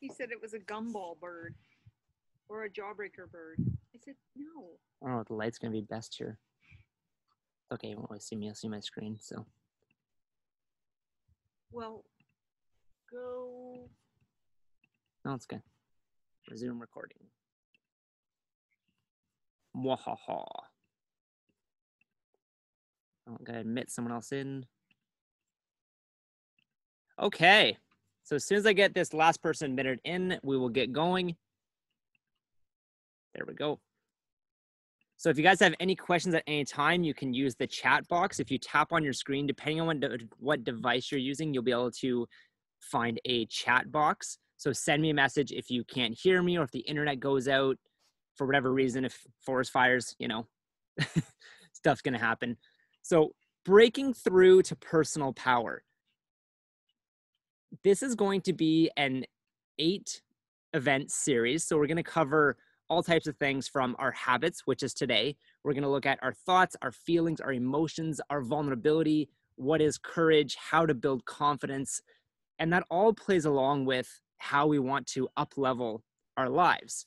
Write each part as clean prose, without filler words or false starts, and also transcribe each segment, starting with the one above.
He said it was a gumball bird or a jawbreaker bird. I said, no. I don't know if the light's going to be best here. Okay, you won't really see me. I'll see my screen, so. Well, go. No, it's good. Resume recording. Mwahaha. I'm going to admit someone else in. Okay. So as soon as I get this last person admitted in, we will get going. There we go. So if you guys have any questions at any time, you can use the chat box. If you tap on your screen, depending on what device you're using, you'll be able to find a chat box. So send me a message if you can't hear me or if the internet goes out for whatever reason, if forest fires, you know, stuff's going to happen. So breaking through to personal power. This is going to be an 8-event series. So we're going to cover all types of things from our habits, which is today. We're going to look at our thoughts, our feelings, our emotions, our vulnerability, what is courage, how to build confidence. And that all plays along with how we want to up-level our lives.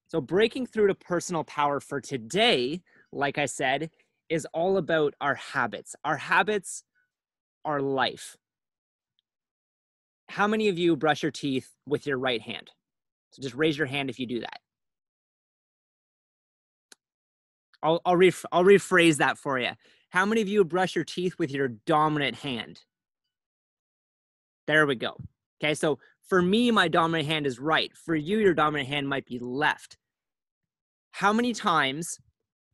So breaking through to personal power for today, like I said, is all about our habits. Our habits are life. How many of you brush your teeth with your right hand? So just raise your hand if you do that. I'll rephrase that for you. How many of you brush your teeth with your dominant hand? There we go. Okay, so for me, my dominant hand is right. For you, your dominant hand might be left. How many times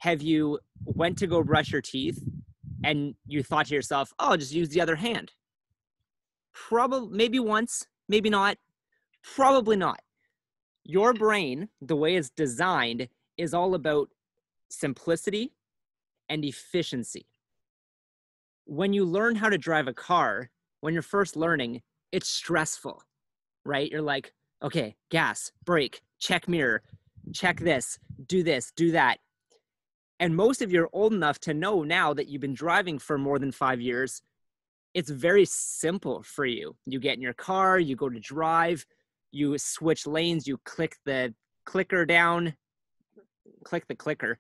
have you went to go brush your teeth and you thought to yourself, oh, I'll just use the other hand? Probably, maybe once, maybe not, probably not. Your brain, the way it's designed, is all about simplicity and efficiency. When you learn how to drive a car, when you're first learning, it's stressful, right? You're like, okay, gas, brake, check mirror, check this, do that. And most of you are old enough to know now that you've been driving for more than 5 years, it's very simple for you. You get in your car, you go to drive, you switch lanes, you click the clicker down, click the clicker,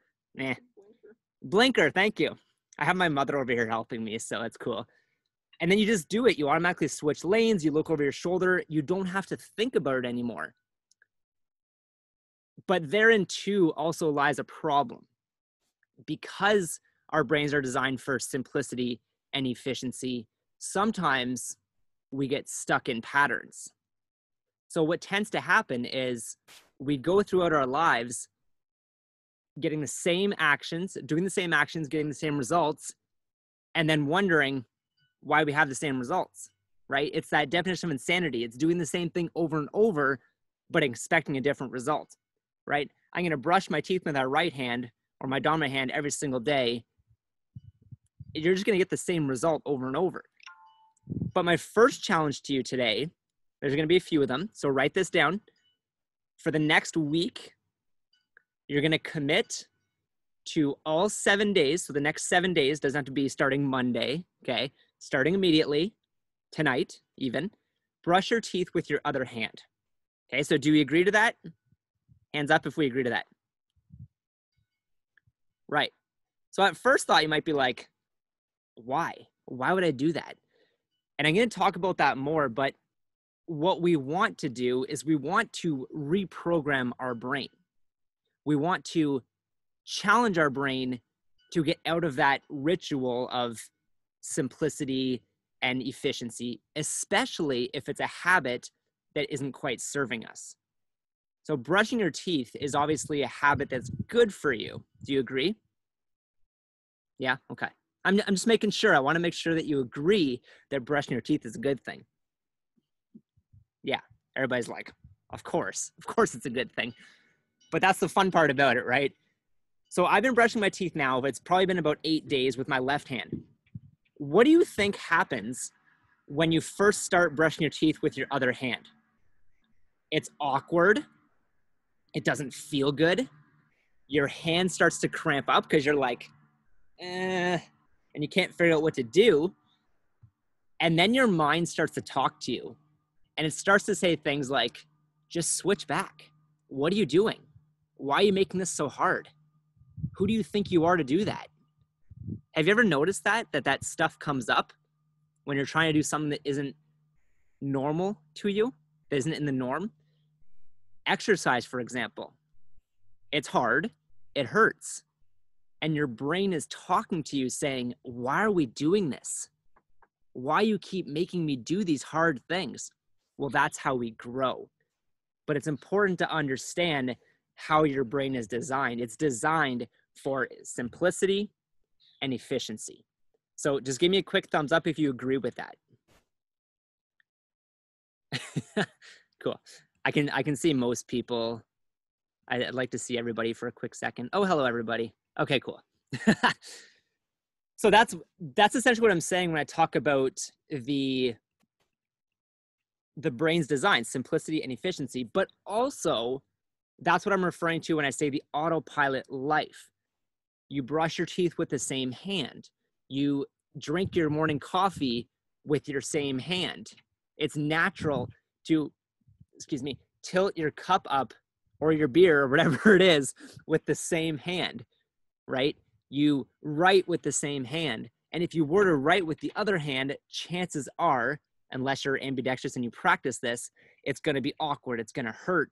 blinker, thank you. I have my mother over here helping me, so it's cool. And then you just do it. You automatically switch lanes, you look over your shoulder, you don't have to think about it anymore. But therein too also lies a problem. Because our brains are designed for simplicity and efficiency, sometimes we get stuck in patterns. So what tends to happen is we go throughout our lives getting the same actions, doing the same actions, getting the same results, and then wondering why we have the same results, right? It's that definition of insanity. It's doing the same thing over and over, but expecting a different result, right? I'm going to brush my teeth with my right hand or my dominant hand every single day. You're just going to get the same result over and over. But my first challenge to you today, there's going to be a few of them, so write this down. For the next week, you're going to commit to all 7 days. So the next 7 days doesn't have to be starting Monday, okay? Starting immediately, tonight even, brush your teeth with your other hand. Okay, so do we agree to that? Hands up if we agree to that. Right. So at first thought, you might be like, why? Why would I do that? And I'm going to talk about that more, but what we want to do is we want to reprogram our brain. We want to challenge our brain to get out of that ritual of simplicity and efficiency, especially if it's a habit that isn't quite serving us. So brushing your teeth is obviously a habit that's good for you. Do you agree? Yeah, okay. I'm just making sure. I want to make sure that you agree that brushing your teeth is a good thing. Yeah, everybody's like, of course it's a good thing. But that's the fun part about it, right? So I've been brushing my teeth now, but it's probably been about 8 days with my left hand. What do you think happens when you first start brushing your teeth with your other hand? It's awkward. It doesn't feel good. Your hand starts to cramp up because you're like, and you can't figure out what to do. And then your mind starts to talk to you. And it starts to say things like, just switch back. What are you doing? Why are you making this so hard? Who do you think you are to do that? Have you ever noticed that stuff comes up when you're trying to do something that isn't normal to you, that isn't in the norm? Exercise, for example. It's hard. It hurts. And your brain is talking to you saying, why are we doing this? Why you keep making me do these hard things? Well, that's how we grow. But it's important to understand how your brain is designed. It's designed for simplicity and efficiency. So just give me a quick thumbs up if you agree with that. Cool. I can see most people. I'd like to see everybody for a quick second. Oh, hello, everybody. Okay, cool. So that's essentially what I'm saying when I talk about the brain's design, simplicity and efficiency, but also that's what I'm referring to when I say the autopilot life. You brush your teeth with the same hand. You drink your morning coffee with your same hand. It's natural to, tilt your cup up or your beer or whatever it is with the same hand, right? You write with the same hand. And if you were to write with the other hand, chances are, unless you're ambidextrous and you practice this, it's going to be awkward. It's going to hurt.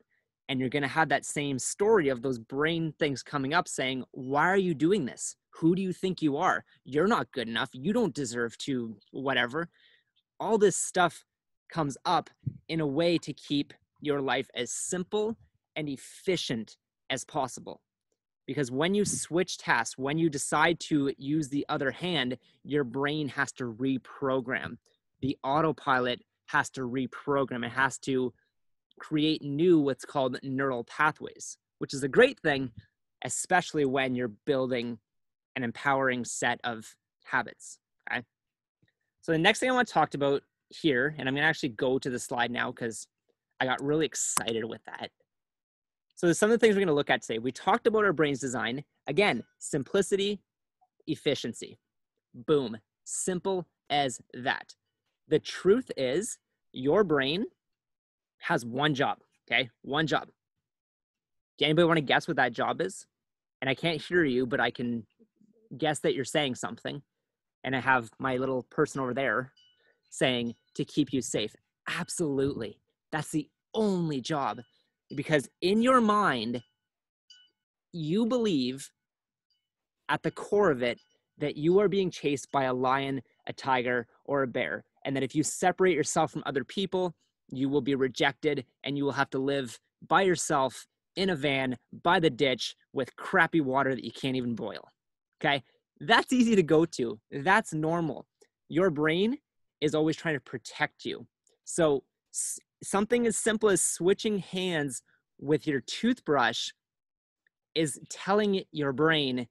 And you're going to have that same story of those brain things coming up saying, why are you doing this? Who do you think you are? You're not good enough. You don't deserve to whatever. All this stuff comes up in a way to keep your life as simple and efficient as possible. Because when you switch tasks, when you decide to use the other hand, your brain has to reprogram. The autopilot has to reprogram. It has to create new what's called neural pathways, which is a great thing, especially when you're building an empowering set of habits. Okay. So the next thing I want to talk about here, and I'm going to actually go to the slide now because I got really excited with that. So there's some of the things we're going to look at today. We talked about our brain's design. Again, simplicity, efficiency. Boom. Simple as that. The truth is your brain has one job, okay? One job. Do anybody want to guess what that job is? And I can't hear you, but I can guess that you're saying something. And I have my little person over there saying to keep you safe. Absolutely. That's the only job. Because in your mind, you believe at the core of it that you are being chased by a lion, a tiger, or a bear. And that if you separate yourself from other people, you will be rejected and you will have to live by yourself in a van by the ditch with crappy water that you can't even boil. Okay? That's easy to go to. That's normal. Your brain is always trying to protect you. So something as simple as switching hands with your toothbrush is telling your brain,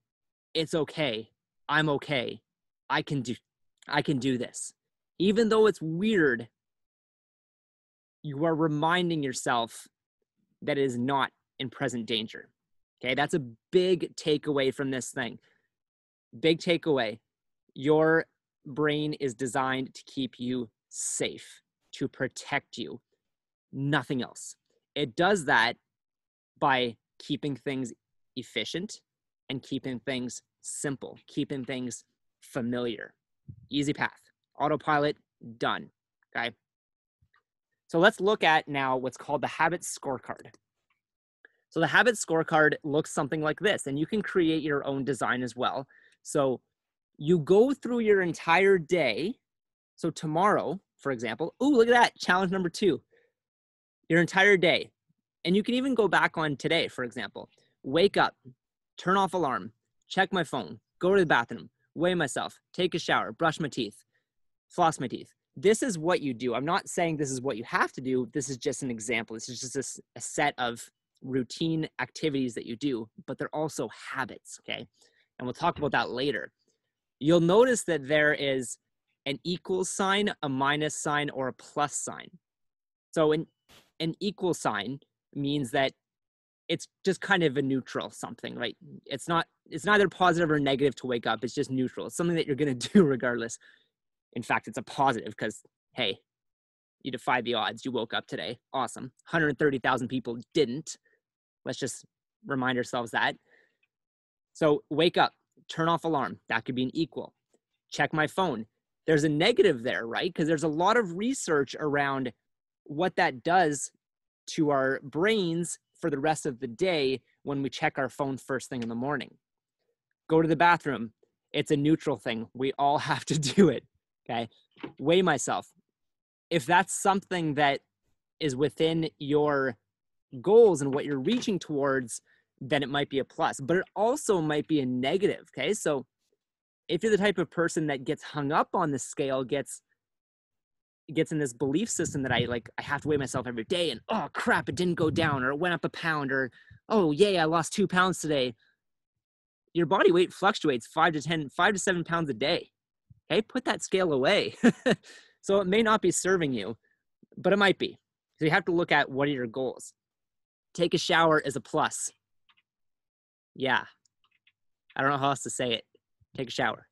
it's okay. I'm okay. I can do this. Even though it's weird, you are reminding yourself that it is not in present danger. Okay, that's a big takeaway from this thing. Big takeaway. Your brain is designed to keep you safe, to protect you. Nothing else. It does that by keeping things efficient and keeping things simple, keeping things familiar. Easy path. Autopilot, done. Okay. So let's look at now what's called the habit scorecard. So the habit scorecard looks something like this, and you can create your own design as well. So you go through your entire day. So tomorrow, for example, oh, look at that, challenge number 2. Your entire day. And you can even go back on today, for example. Wake up, turn off alarm, check my phone, go to the bathroom, weigh myself, take a shower, brush my teeth, floss my teeth. This is what you do. I'm not saying this is what you have to do. This is just an example. This is just a set of routine activities that you do, but they're also habits, okay? And we'll talk about that later. You'll notice that there is an equal sign, a minus sign, or a plus sign. So an equal sign means that it's just kind of a neutral something, right? It's neither positive or negative to wake up. It's just neutral. It's something that you're going to do regardless. In fact, it's a positive because, hey, You defy the odds. You woke up today. Awesome. 130,000 people didn't. Let's just remind ourselves that. So wake up, turn off alarm. That could be an equal. Check my phone. There's a negative there, right? Because there's a lot of research around what that does to our brains for the rest of the day when we check our phone first thing in the morning. Go to the bathroom. It's a neutral thing. We all have to do it, okay? Weigh myself. If that's something that is within your goals and what you're reaching towards, then it might be a plus, but it also might be a negative, okay? So if you're the type of person that gets hung up on the scale, gets in this belief system that I have to weigh myself every day and, oh crap, it didn't go down, or it went up a pound, or, oh yay, I lost 2 pounds today. Your body weight fluctuates 5 to 7 pounds a day. Okay, put that scale away. So it may not be serving you, but it might be. So you have to look at what are your goals. Take a shower is a plus. Yeah, I don't know how else to say it. Take a shower.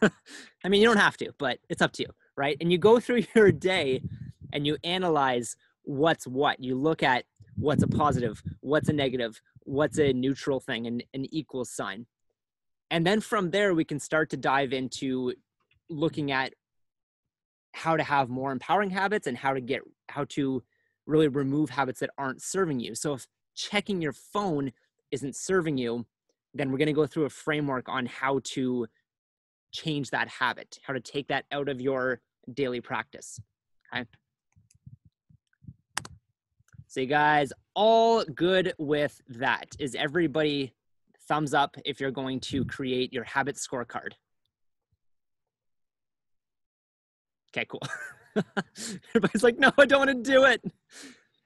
I mean, you don't have to, but it's up to you, right? And you go through your day and you analyze what's what. You look at what's a positive, what's a negative, what's a neutral thing, and an equal sign. And then from there, we can start to dive into looking at how to have more empowering habits and how to really remove habits that aren't serving you. So if checking your phone isn't serving you, then we're going to go through a framework on how to change that habit, how to take that out of your daily practice. Okay. So you guys all good with that? Is everybody thumbs up if you're going to create your habit scorecard? Okay, cool. Everybody's like, no, I don't want to do it.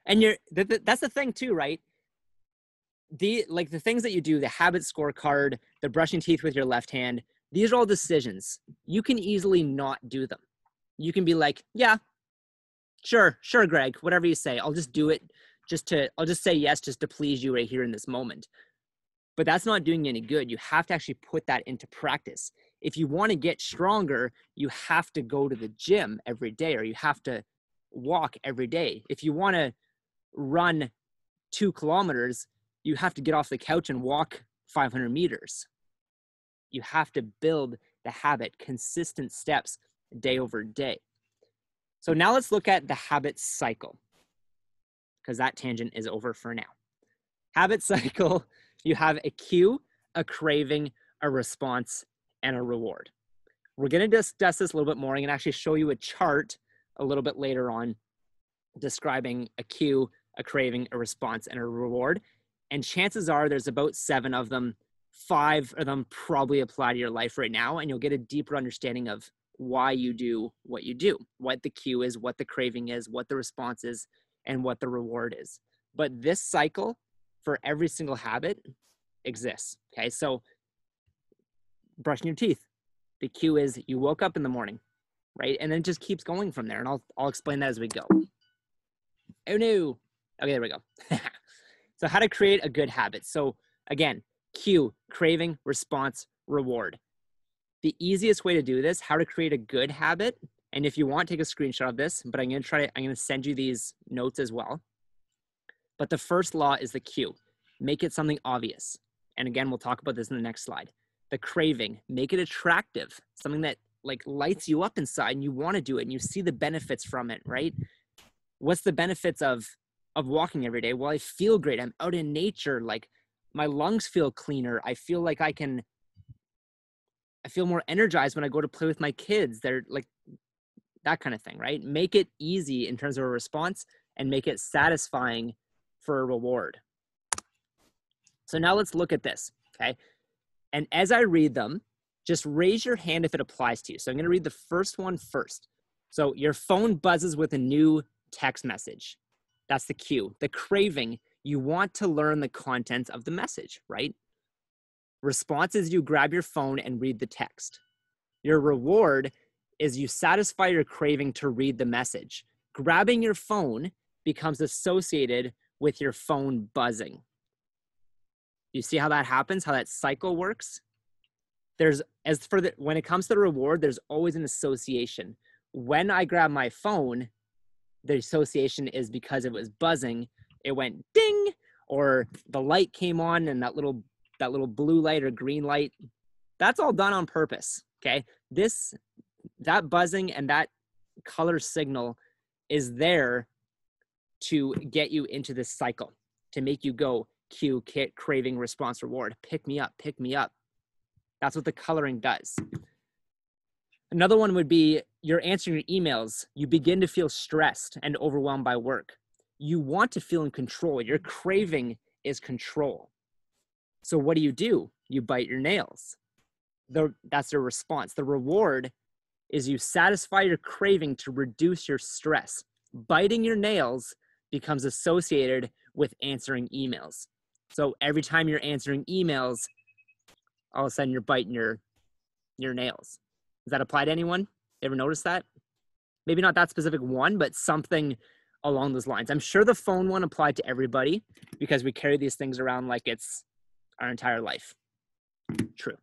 And that's the thing too, right? The things that you do, the habit scorecard, the brushing teeth with your left hand, these are all decisions. You can easily not do them. You can be like, yeah, sure, Greg, whatever you say, I'll just do it. I'll just say yes, just to please you right here in this moment. But that's not doing you any good. You have to actually put that into practice. If you want to get stronger, you have to go to the gym every day, or you have to walk every day. If you want to run 2 kilometers, you have to get off the couch and walk 500 meters. You have to build the habit, consistent steps day over day. So now let's look at the habit cycle, because that tangent is over for now. Habit cycle, you have a cue, a craving, a response, and a reward. We're going to discuss this a little bit more. I'm going to actually show you a chart a little bit later on describing a cue, a craving, a response, and a reward. And chances are there's about 7 of them. 5 of them probably apply to your life right now, and you'll get a deeper understanding of why you do what you do, what the cue is, what the craving is, what the response is, and what the reward is. But this cycle for every single habit exists, okay? So brushing your teeth, the cue is you woke up in the morning, right? And then it just keeps going from there, and I'll explain that as we go. Oh no. Okay, there we go. So how to create a good habit. So again, cue, craving, response, reward. The easiest way to do this, how to create a good habit, and if you want, take a screenshot of this, but I'm going to send you these notes as well. But the first law is the cue. Make it something obvious. And again, we'll talk about this in the next slide. The craving, make it attractive, something that lights you up inside and you want to do it and you see the benefits from it, right? What's the benefits of walking every day? Well, I feel great. I'm out in nature. My lungs feel cleaner. I feel like I feel more energized when I go to play with my kids. They're that kind of thing, right? Make it easy in terms of a response and make it satisfying for a reward. So now let's look at this, okay? And as I read them, just raise your hand if it applies to you. So I'm going to read the first one first. So your phone buzzes with a new text message. That's the cue. The craving, you want to learn the content of the message, right? Response is you grab your phone and read the text. Your reward is you satisfy your craving to read the message. Grabbing your phone becomes associated with your phone buzzing. You see how that happens, how that cycle works? When it comes to the reward, there's always an association. When I grab my phone, the association is because it was buzzing, it went ding, or the light came on and that little blue light or green light, that's all done on purpose, okay? That buzzing and that color signal is there to get you into this cycle, to make you go cue, kit, craving, response, reward, pick me up, pick me up. That's what the coloring does. Another one would be you're answering your emails. You begin to feel stressed and overwhelmed by work. You want to feel in control. Your craving is control. So what do? You bite your nails. That's the response. The reward is you satisfy your craving to reduce your stress. Biting your nails becomes associated with answering emails. So every time you're answering emails, all of a sudden you're biting your nails. Does that apply to anyone? Ever notice that? Maybe not that specific one, but something along those lines. I'm sure the phone one applied to everybody because we carry these things around like it's our entire life. True.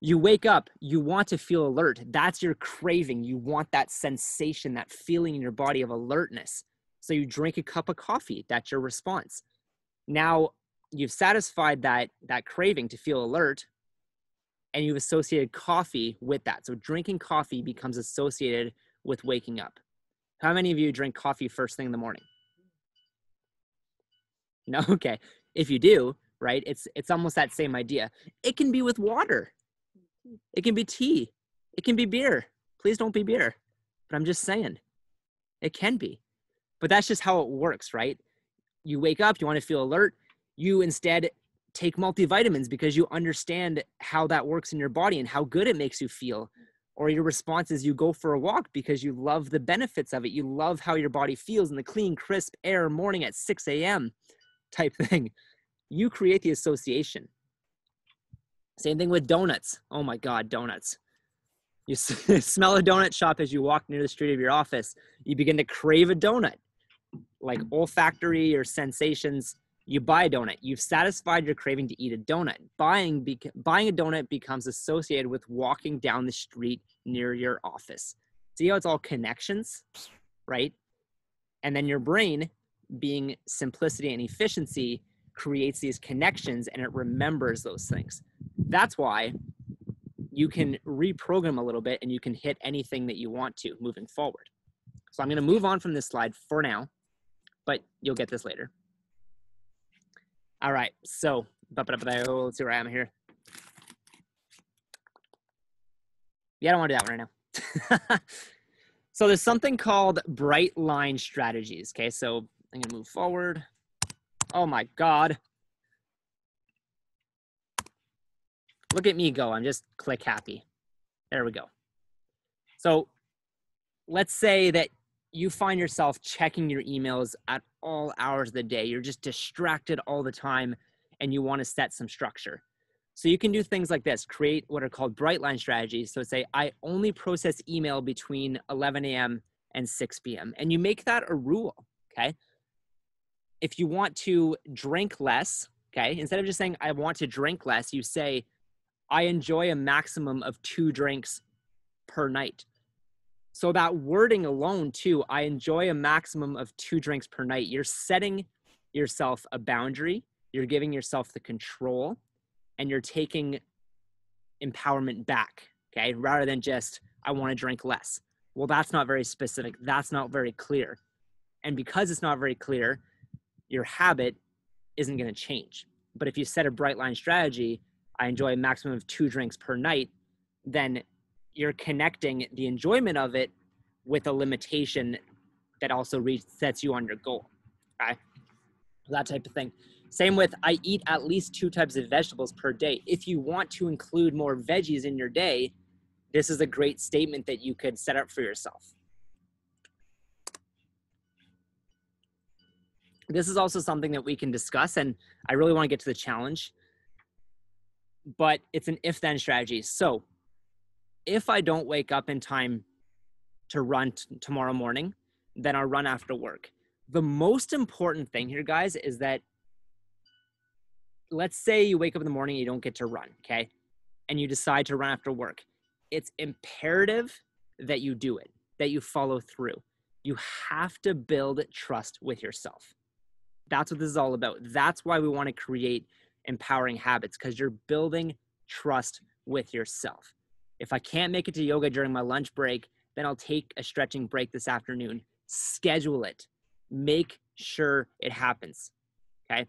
You wake up, you want to feel alert. That's your craving. You want that sensation, that feeling in your body of alertness. So you drink a cup of coffee. That's your response. Now you've satisfied that craving to feel alert, and you've associated coffee with that. So drinking coffee becomes associated with waking up. How many of you drink coffee first thing in the morning? No? Okay. If you do, right, it's almost that same idea. It can be with water. It can be tea. It can be beer. Please don't be beer. But I'm just saying, it can be. But that's just how it works, right? You wake up, you want to feel alert. You instead take multivitamins because you understand how that works in your body and how good it makes you feel. Or your response is you go for a walk because you love the benefits of it. You love how your body feels in the clean, crisp air morning at 6 a.m. type thing. You create the association. Same thing with donuts. Oh my God, donuts. You smell a donut shop as you walk near the street of your office. You begin to crave a donut. Like olfactory or sensations, you buy a donut. You've satisfied your craving to eat a donut. Buying a donut becomes associated with walking down the street near your office. See how it's all connections, right? And then your brain, being simplicity and efficiency, creates these connections and it remembers those things. That's why you can reprogram a little bit and you can hit anything that you want to moving forward. So I'm going to move on from this slide for now, but you'll get this later. All right, so let's see where I am here. Yeah, I don't want to do that one right now. So there's something called bright line strategies. Okay, so I'm going to move forward. Oh my God. Look at me go. I'm just click happy. There we go. So let's say that you find yourself checking your emails at all hours of the day. You're just distracted all the time and you want to set some structure. So you can do things like this, create what are called bright line strategies. So say, I only process email between 11 a.m. and 6 p.m. And you make that a rule, okay? If you want to drink less, okay, instead of just saying, I want to drink less, you say, I enjoy a maximum of 2 drinks per night. So that wording alone too, I enjoy a maximum of 2 drinks per night. You're setting yourself a boundary. You're giving yourself the control and you're taking empowerment back, okay? Rather than just, I want to drink less. Well, that's not very specific. That's not very clear. And because it's not very clear, your habit isn't going to change. But if you set a bright line strategy, I enjoy a maximum of 2 drinks per night, then you're connecting the enjoyment of it with a limitation that also resets you on your goal, okay? That type of thing. Same with, I eat at least 2 types of vegetables per day. If you want to include more veggies in your day, this is a great statement that you could set up for yourself. This is also something that we can discuss, and I really want to get to the challenge, but it's an if-then strategy. So if I don't wake up in time to run tomorrow morning, then I'll run after work. The most important thing here, guys, is that let's say you wake up in the morning and you don't get to run, okay? And you decide to run after work. It's imperative that you do it, that you follow through. You have to build trust with yourself. That's what this is all about. That's why we want to create empowering habits, because you're building trust with yourself. If I can't make it to yoga during my lunch break, then I'll take a stretching break this afternoon. Schedule it. Make sure it happens. Okay?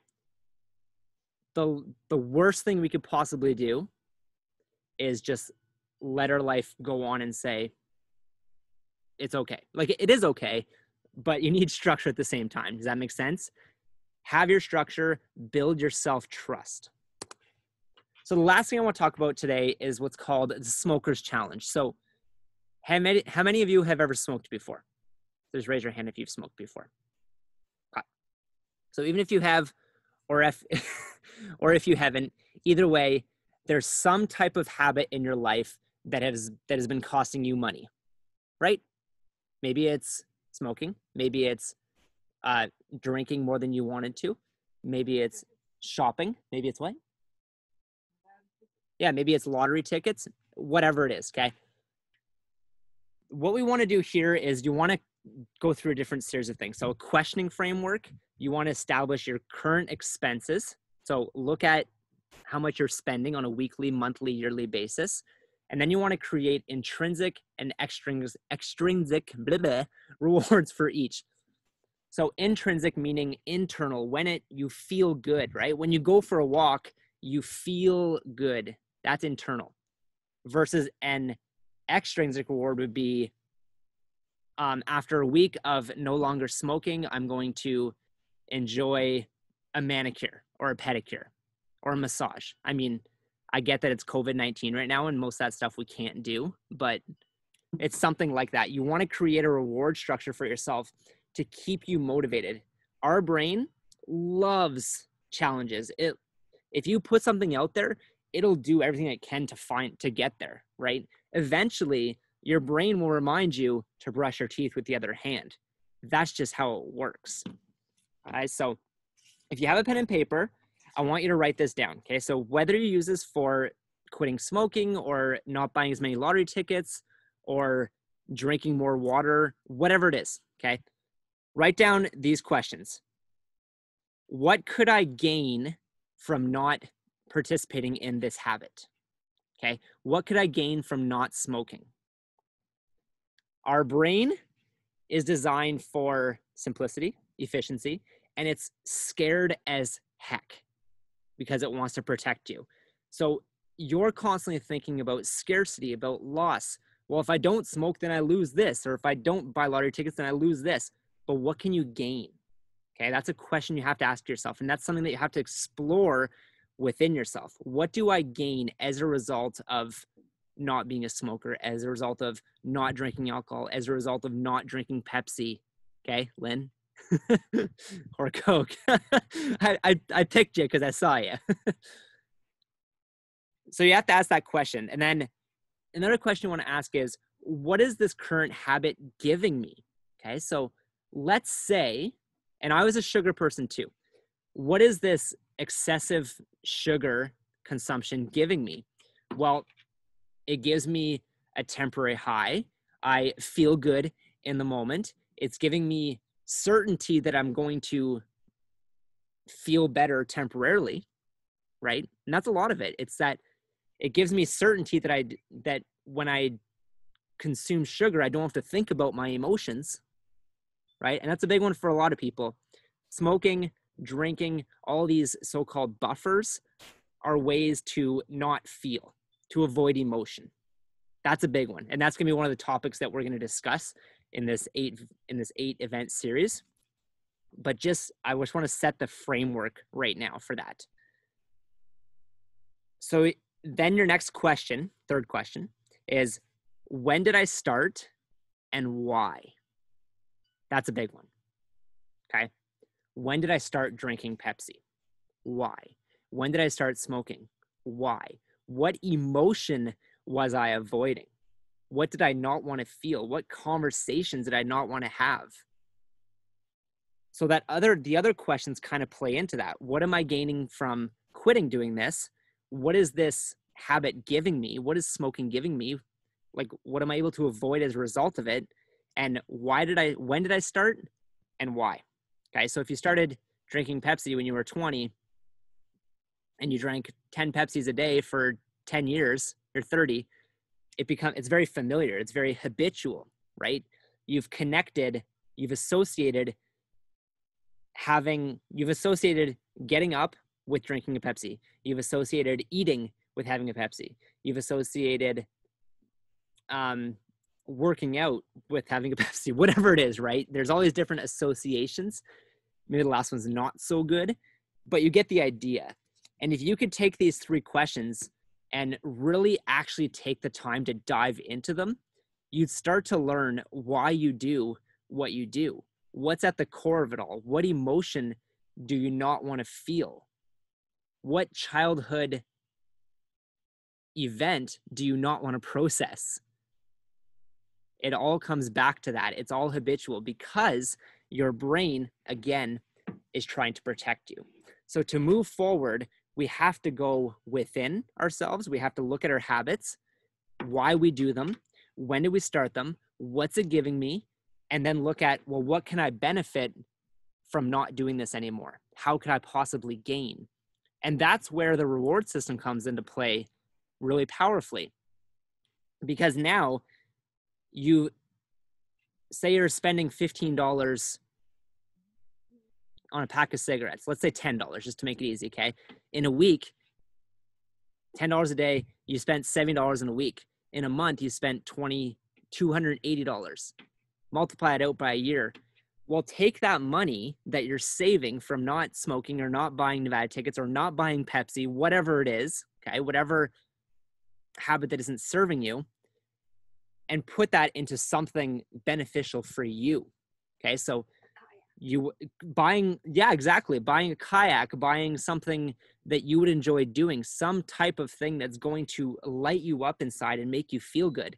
The worst thing we could possibly do is just let our life go on and say, it's okay. Like, it is okay, but you need structure at the same time. Does that make sense? Have your structure, build your self-trust. So the last thing I want to talk about today is what's called the Smoker's Challenge. So how many of you have ever smoked before? Just raise your hand if you've smoked before. Okay. So even if you have, or if you haven't, either way, there's some type of habit in your life that has been costing you money, right? Maybe it's smoking. Maybe it's drinking more than you wanted to. Maybe it's shopping. Maybe it's what? Yeah, maybe it's lottery tickets, whatever it is, okay? What we want to do here is you want to go through a different series of things. So a questioning framework, you want to establish your current expenses. So look at how much you're spending on a weekly, monthly, yearly basis. And then you want to create intrinsic and extrinsic rewards for each. So intrinsic meaning internal, when you feel good, right? When you go for a walk, you feel good. That's internal. Versus an extrinsic reward would be after a week of no longer smoking, I'm going to enjoy a manicure or a pedicure or a massage. I mean, I get that it's COVID-19 right now and most of that stuff we can't do, but it's something like that. You want to create a reward structure for yourself to keep you motivated. Our brain loves challenges. If you put something out there, it'll do everything it can to get there, right? Eventually, your brain will remind you to brush your teeth with the other hand. That's just how it works. All right, so if you have a pen and paper, I want you to write this down, okay? So whether you use this for quitting smoking or not buying as many lottery tickets or drinking more water, whatever it is, okay? Write down these questions. What could I gain from not participating in this habit? Okay, what could I gain from not smoking? Our brain is designed for simplicity, efficiency, and it's scared as heck because it wants to protect you. So you're constantly thinking about scarcity, about loss. Well, if I don't smoke, then I lose this. Or if I don't buy lottery tickets, then I lose this. But what can you gain? Okay, that's a question you have to ask yourself. And that's something that you have to explore within yourself. What do I gain as a result of not being a smoker, as a result of not drinking alcohol, as a result of not drinking Pepsi? Okay, Lynn? Or Coke. I picked you because I saw you. So you have to ask that question. And then another question you want to ask is, what is this current habit giving me? Okay, so let's say, and I was a sugar person too. What is this excessive sugar consumption giving me? Well, it gives me a temporary high. I feel good in the moment. It's giving me certainty that I'm going to feel better temporarily, right? And that's a lot of it. It's that it gives me certainty that when I consume sugar, I don't have to think about my emotions, right? And that's a big one for a lot of people. Smoking, drinking, all these so-called buffers are ways to not feel, to avoid emotion. That's a big one. And that's going to be one of the topics that we're going to discuss in this eight event series. But I just want to set the framework right now for that. So then your next question, third question, is when did I start and why? That's a big one. Okay. When did I start drinking Pepsi? Why? When did I start smoking? Why? What emotion was I avoiding? What did I not want to feel? What conversations did I not want to have? So the other questions kind of play into that. What am I gaining from quitting doing this? What is this habit giving me? What is smoking giving me? Like, what am I able to avoid as a result of it? and when did I start and why? Okay, so if you started drinking Pepsi when you were 20 and you drank 10 Pepsis a day for 10 years, you're 30, it's very familiar. It's very habitual, right? You've connected, you've associated getting up with drinking a Pepsi. You've associated eating with having a Pepsi. You've associated working out with having a Pepsi, whatever it is, right? There's all these different associations. Maybe the last one's not so good, but you get the idea. And if you could take these 3 questions and really actually take the time to dive into them, you'd start to learn why you do what you do. What's at the core of it all? What emotion do you not want to feel? What childhood event do you not want to process? It all comes back to that. It's all habitual because your brain, again, is trying to protect you. So to move forward, we have to go within ourselves. We have to look at our habits, why we do them, when did we start them, what's it giving me, and then look at, well, what can I benefit from not doing this anymore? How could I possibly gain? And that's where the reward system comes into play really powerfully. Because now you say you're spending $15 on a pack of cigarettes. Let's say $10, just to make it easy, okay? In a week, $10 a day, you spent $70 in a week. In a month, you spent $280. Multiply it out by a year. Well, take that money that you're saving from not smoking or not buying Nevada tickets or not buying Pepsi, whatever it is, okay? Whatever habit that isn't serving you, and put that into something beneficial for you, okay? So buying a kayak, buying something that you would enjoy doing, some type of thing that's going to light you up inside and make you feel good.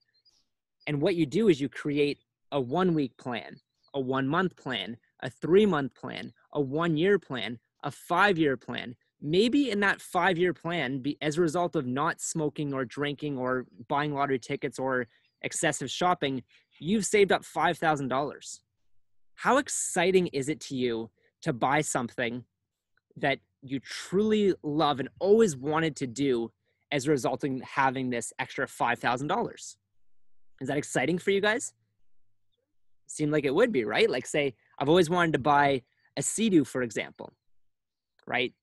And what you do is you create a 1-week plan, a 1-month plan, a 3-month plan, a 1-year plan, a 5-year plan. Maybe in that 5-year plan, as a result of not smoking or drinking or buying lottery tickets or excessive shopping, you've saved up $5,000. How exciting is it to you to buy something that you truly love and always wanted to do as a result of having this extra $5,000? Is that exciting for you guys? Seemed like it would be, right? Like, say, I've always wanted to buy a Sea-Doo, for example, right?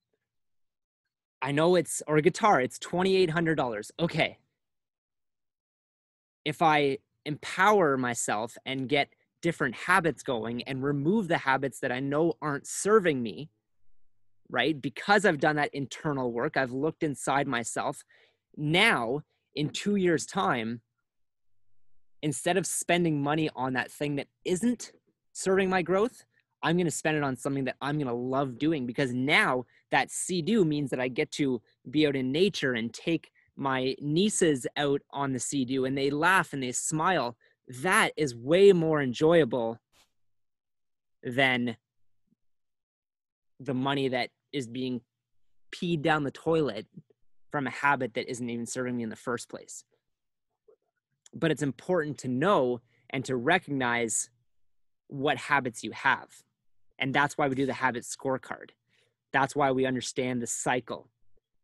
I know or a guitar, it's $2,800. Okay. If I empower myself and get different habits going and remove the habits that I know aren't serving me, right? Because I've done that internal work, I've looked inside myself. Now, in 2 years' time, instead of spending money on that thing that isn't serving my growth, I'm going to spend it on something that I'm going to love doing, because now that Sea-Doo means that I get to be out in nature and take my nieces out on the Sea-Doo and they laugh and they smile. That is way more enjoyable than the money that is being peed down the toilet from a habit that isn't even serving me in the first place. But it's important to know and to recognize what habits you have. And that's why we do the habit scorecard. That's why we understand the cycle.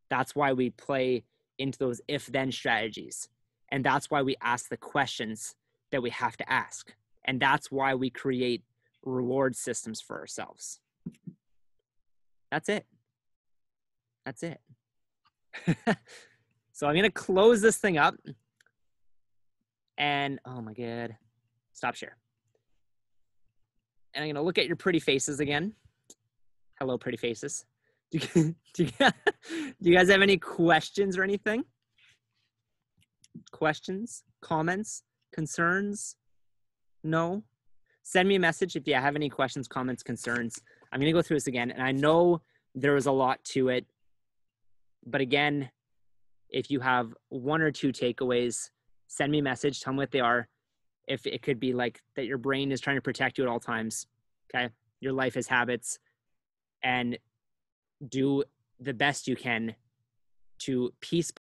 That's why we play into those if-then strategies. And that's why we ask the questions that we have to ask. And that's why we create reward systems for ourselves. That's it. That's it. So I'm going to close this thing up. And, oh my God, stop share. And I'm going to look at your pretty faces again. Hello, pretty faces. Do you guys have any questions or anything? Questions, comments, concerns? No? Send me a message if you have any questions, comments, concerns. I'm going to go through this again. And I know there was a lot to it. But again, if you have 1 or 2 takeaways, send me a message. Tell me what they are. If it could be like that your brain is trying to protect you at all times. Okay? Your life is habits. And do the best you can to piece